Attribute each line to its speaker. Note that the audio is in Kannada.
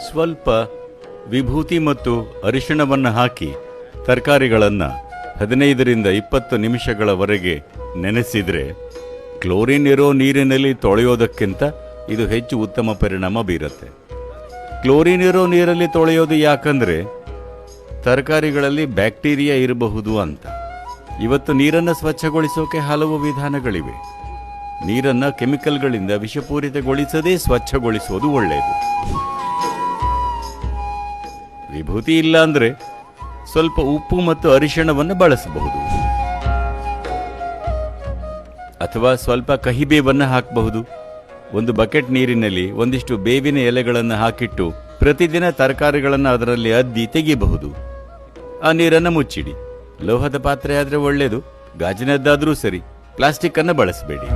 Speaker 1: ಸ್ವಲ್ಪ ವಿಭೂತಿ ಮತ್ತು ಅರಿಶಿಣವನ್ನು ಹಾಕಿ ತರಕಾರಿಗಳನ್ನು 15ರಿಂದ 20 ನಿಮಿಷಗಳವರೆಗೆ ನೆನೆಸಿದರೆ ಕ್ಲೋರಿನ್ ಇರೋ ನೀರಿನಲ್ಲಿ ತೊಳೆಯೋದಕ್ಕಿಂತ ಇದು ಹೆಚ್ಚು ಉತ್ತಮ ಪರಿಣಾಮ ಬೀರುತ್ತೆ. ಕ್ಲೋರಿನ್ ಇರೋ ನೀರಲ್ಲಿ ತೊಳೆಯೋದು ಯಾಕಂದರೆ ತರಕಾರಿಗಳಲ್ಲಿ ಬ್ಯಾಕ್ಟೀರಿಯಾ ಇರಬಹುದು ಅಂತ. ಇವತ್ತು ನೀರನ್ನು ಸ್ವಚ್ಛಗೊಳಿಸೋಕೆ ಹಲವು ವಿಧಾನಗಳಿವೆ. ನೀರನ್ನು ಕೆಮಿಕಲ್ಗಳಿಂದ ವಿಷಪೂರಿತಗೊಳಿಸದೇ ಸ್ವಚ್ಛಗೊಳಿಸೋದು ಒಳ್ಳೆಯದು. ವಿಭೂತಿ ಇಲ್ಲ ಅಂದರೆ ಸ್ವಲ್ಪ ಉಪ್ಪು ಮತ್ತು ಅರಿಶಿಣವನ್ನು ಬಳಸಬಹುದು, ಅಥವಾ ಸ್ವಲ್ಪ ಕಹಿಬೇವನ್ನು ಹಾಕಬಹುದು. ಒಂದು ಬಕೆಟ್ ನೀರಿನಲ್ಲಿ ಒಂದಿಷ್ಟು ಬೇವಿನ ಎಲೆಗಳನ್ನು ಹಾಕಿಟ್ಟು ಪ್ರತಿದಿನ ತರಕಾರಿಗಳನ್ನು ಅದರಲ್ಲಿ ಅದ್ದಿ ತೆಗೆಯಬಹುದು. ಆ ನೀರನ್ನು ಮುಚ್ಚಿಡಿ. ಲೋಹದ ಪಾತ್ರೆ ಆದರೆ ಒಳ್ಳೆಯದು, ಗಾಜಿನದ್ದಾದರೂ ಸರಿ, ಪ್ಲಾಸ್ಟಿಕ್ ಅನ್ನು ಬಳಸಬೇಡಿ.